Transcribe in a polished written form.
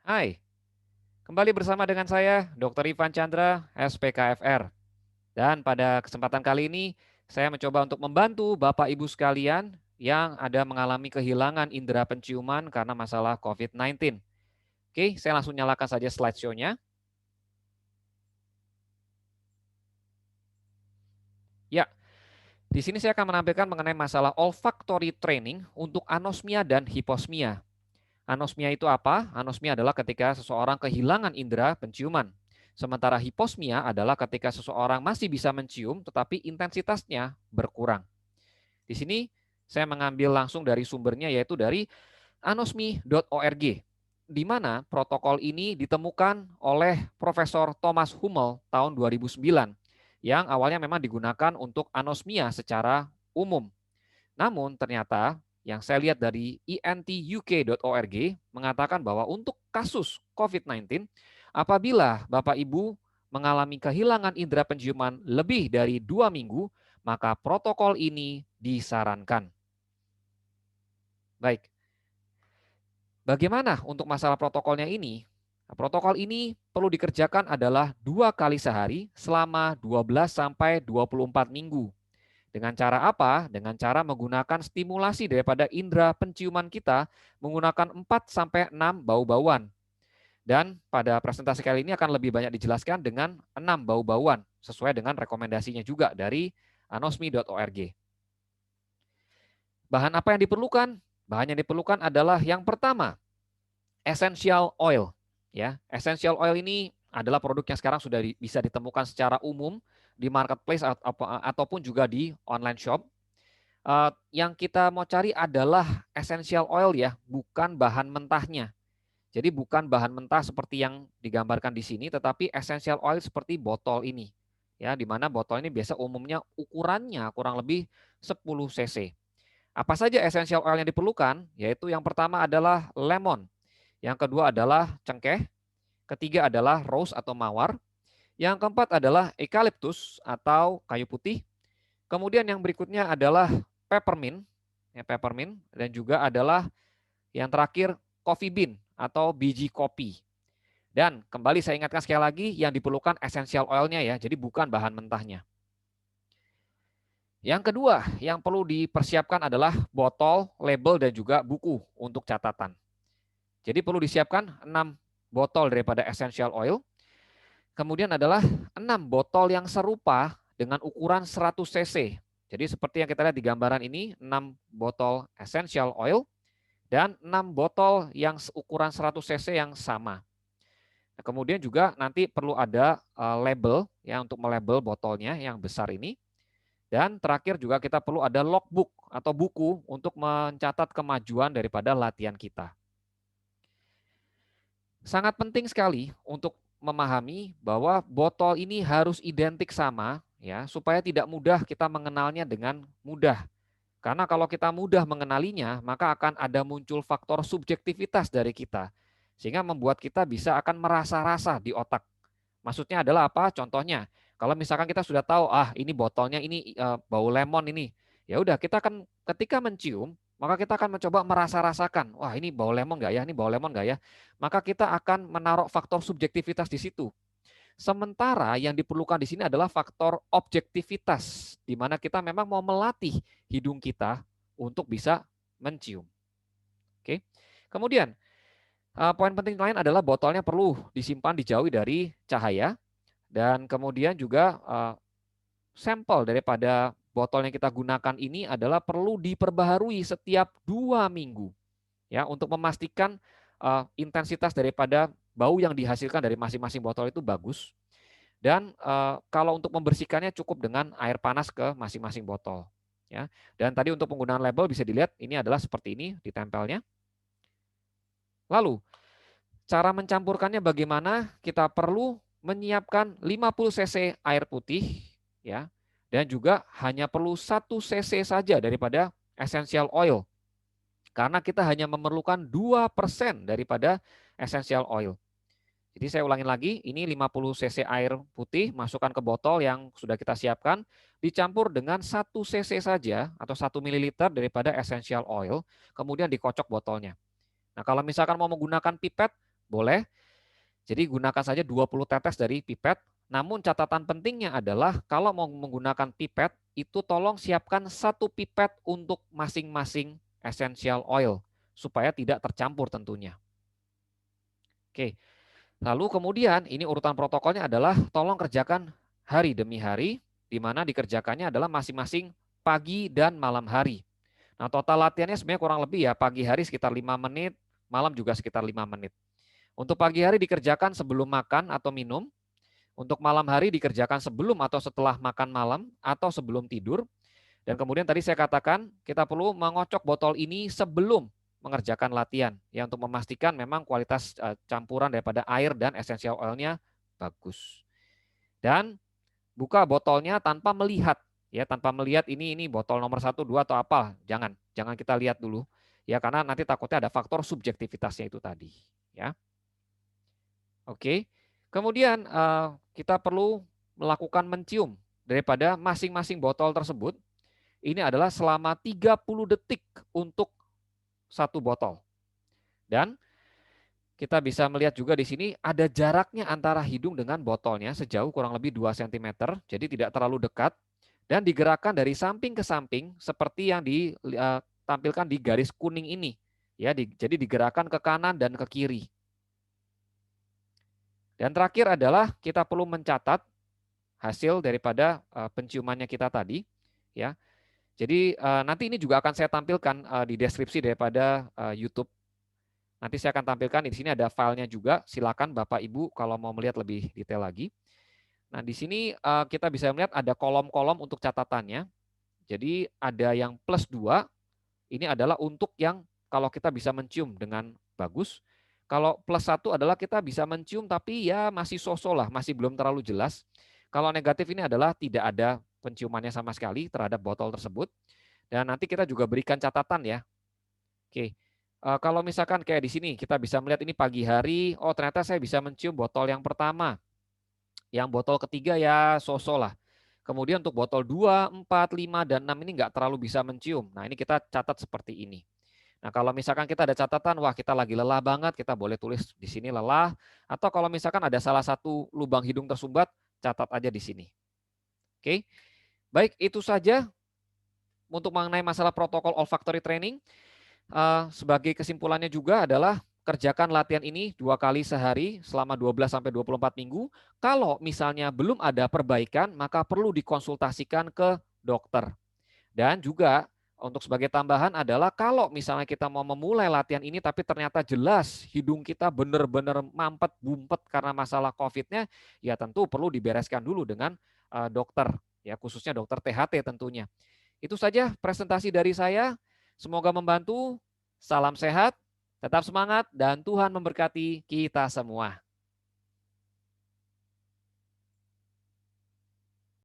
Hai, kembali bersama dengan saya, Dr. Ivan Chandra, SPKFR. Dan pada kesempatan kali ini, saya mencoba untuk membantu Bapak Ibu sekalian yang ada mengalami kehilangan indera penciuman karena masalah COVID-19. Oke, saya langsung nyalakan saja slideshow-nya. Ya, di sini saya akan menampilkan mengenai masalah olfactory training untuk anosmia dan hiposmia. Anosmia itu apa? Anosmia adalah ketika seseorang kehilangan indera penciuman. Sementara hiposmia adalah ketika seseorang masih bisa mencium tetapi intensitasnya berkurang. Di sini saya mengambil langsung dari sumbernya yaitu dari anosmi.org di mana protokol ini ditemukan oleh Profesor Thomas Hummel tahun 2009 yang awalnya memang digunakan untuk anosmia secara umum. Namun ternyata yang saya lihat dari entuk.org mengatakan bahwa untuk kasus COVID-19, apabila Bapak Ibu mengalami kehilangan indera penciuman lebih dari 2 minggu, maka protokol ini disarankan. Baik, bagaimana untuk masalah protokolnya ini? Nah, protokol ini perlu dikerjakan adalah 2 kali sehari selama 12 sampai 24 minggu. Dengan cara apa? Dengan cara menggunakan stimulasi daripada indera penciuman kita menggunakan 4 sampai 6 bau-bauan. Dan pada presentasi kali ini akan lebih banyak dijelaskan dengan 6 bau-bauan sesuai dengan rekomendasinya juga dari anosmi.org. Bahan apa yang diperlukan? Bahan yang diperlukan adalah yang pertama, essential oil. Ya, essential oil ini adalah produk yang sekarang sudah bisa ditemukan secara umum di marketplace ataupun juga di online shop. Yang kita mau cari adalah essential oil ya, bukan bahan mentahnya. Jadi bukan bahan mentah seperti yang digambarkan di sini, tetapi essential oil seperti botol ini. Ya, di mana botol ini biasa umumnya ukurannya kurang lebih 10 cc. Apa saja essential oil yang diperlukan? Yaitu yang pertama adalah lemon, yang kedua adalah cengkeh, ketiga adalah rose atau mawar, yang keempat adalah eucalyptus atau kayu putih, kemudian yang berikutnya adalah peppermint, ya, peppermint, dan juga adalah yang terakhir coffee bean atau biji kopi. Dan kembali saya ingatkan sekali lagi yang diperlukan essential oilnya ya, jadi bukan bahan mentahnya. Yang kedua yang perlu dipersiapkan adalah botol, label, dan juga buku untuk catatan. Jadi perlu disiapkan 6 botol daripada essential oil. Kemudian adalah 6 botol yang serupa dengan ukuran 100 cc. Jadi seperti yang kita lihat di gambaran ini, 6 botol essential oil dan 6 botol yang ukuran 100 cc yang sama. Nah, kemudian juga nanti perlu ada label ya untuk melabel botolnya yang besar ini. Dan terakhir juga kita perlu ada logbook atau buku untuk mencatat kemajuan daripada latihan kita. Sangat penting sekali untuk memahami bahwa botol ini harus identik sama ya supaya tidak mudah kita mengenalnya dengan mudah. Karena kalau kita mudah mengenalinya, maka akan ada muncul faktor subjektivitas dari kita. Sehingga membuat kita bisa akan merasa-rasa di otak. Maksudnya adalah apa? Contohnya, kalau misalkan kita sudah tahu, ini botolnya ini bau lemon ini. Ya udah, kita akan ketika mencium, maka kita akan mencoba merasa-rasakan, wah ini bau lemon nggak ya, ini bau lemon nggak ya. Maka kita akan menaruh faktor subjektivitas di situ. Sementara yang diperlukan di sini adalah faktor objektivitas, di mana kita memang mau melatih hidung kita untuk bisa mencium. Oke. Kemudian, poin penting lain adalah botolnya perlu disimpan dijauhi dari cahaya dan kemudian juga sampel daripada botol yang kita gunakan ini adalah perlu diperbaharui setiap 2 minggu ya untuk memastikan intensitas daripada bau yang dihasilkan dari masing-masing botol itu bagus. Dan kalau untuk membersihkannya cukup dengan air panas ke masing-masing botol. Ya. Dan tadi untuk penggunaan label bisa dilihat ini adalah seperti ini ditempelnya. Lalu cara mencampurkannya bagaimana? Kita perlu menyiapkan 50 cc air putih ya dan juga hanya perlu 1 cc saja daripada essential oil. Karena kita hanya memerlukan 2% daripada essential oil. Jadi saya ulangin lagi, ini 50 cc air putih masukkan ke botol yang sudah kita siapkan, dicampur dengan 1 cc saja atau 1 ml daripada essential oil, kemudian dikocok botolnya. Nah kalau misalkan mau menggunakan pipet, Boleh. Jadi gunakan saja 20 tetes dari pipet. Namun catatan pentingnya adalah kalau mau menggunakan pipet, itu tolong siapkan 1 pipet untuk masing-masing essential oil supaya tidak tercampur tentunya. Oke. Lalu kemudian ini urutan protokolnya adalah tolong kerjakan hari demi hari, di mana dikerjakannya adalah masing-masing pagi dan malam hari. Nah, total latihannya sebenarnya kurang lebih ya, pagi hari sekitar 5 menit, malam juga sekitar 5 menit. Untuk pagi hari dikerjakan sebelum makan atau minum, untuk malam hari dikerjakan sebelum atau setelah makan malam atau sebelum tidur. Dan kemudian tadi saya katakan kita perlu mengocok botol ini sebelum mengerjakan latihan ya untuk memastikan memang kualitas campuran daripada air dan essential oilnya bagus. Dan buka botolnya tanpa melihat ya, tanpa melihat ini botol nomor 1, 2 atau apa. Jangan kita lihat dulu ya, karena nanti takutnya ada faktor subjektivitasnya itu tadi ya. Oke. Kemudian kita perlu melakukan mencium daripada masing-masing botol tersebut. Ini adalah selama 30 detik untuk 1 botol. Dan kita bisa melihat juga di sini ada jaraknya antara hidung dengan botolnya sejauh kurang lebih 2 cm, jadi tidak terlalu dekat. Dan digerakkan dari samping ke samping seperti yang ditampilkan di garis kuning ini. Ya, jadi digerakkan ke kanan dan ke kiri. Dan terakhir adalah kita perlu mencatat hasil daripada penciumannya kita tadi. Ya, jadi nanti ini juga akan saya tampilkan di deskripsi daripada YouTube. Nanti saya akan tampilkan di sini ada filenya juga. Silakan Bapak Ibu kalau mau melihat lebih detail lagi. Nah, di sini kita bisa melihat ada kolom-kolom untuk catatannya. Jadi ada yang +2, ini adalah untuk yang kalau kita bisa mencium dengan bagus. Kalau +1 adalah kita bisa mencium tapi ya masih so-so lah, masih belum terlalu jelas. Kalau negatif ini adalah tidak ada penciumannya sama sekali terhadap botol tersebut. Dan nanti kita juga berikan catatan ya. Oke, kalau misalkan kayak di sini kita bisa melihat ini pagi hari, oh ternyata saya bisa mencium botol yang pertama. Yang botol ketiga ya so-so lah. Kemudian untuk botol 2, 4, 5, dan 6 ini nggak terlalu bisa mencium. Nah, ini kita catat seperti ini. Nah, kalau misalkan kita ada catatan, wah kita lagi lelah banget, kita boleh tulis di sini lelah. Atau kalau misalkan ada salah satu lubang hidung tersumbat, catat aja di sini. Oke, baik itu saja untuk mengenai masalah protokol olfactory training. Sebagai kesimpulannya juga adalah kerjakan latihan ini 2 kali sehari selama 12-24 minggu. Kalau misalnya belum ada perbaikan, maka perlu dikonsultasikan ke dokter. Dan juga untuk sebagai tambahan adalah kalau misalnya kita mau memulai latihan ini tapi ternyata jelas hidung kita benar-benar mampet, bumpet karena masalah COVID-nya, ya tentu perlu dibereskan dulu dengan dokter, ya khususnya dokter THT tentunya. Itu saja presentasi dari saya. Semoga membantu. Salam sehat, tetap semangat, dan Tuhan memberkati kita semua.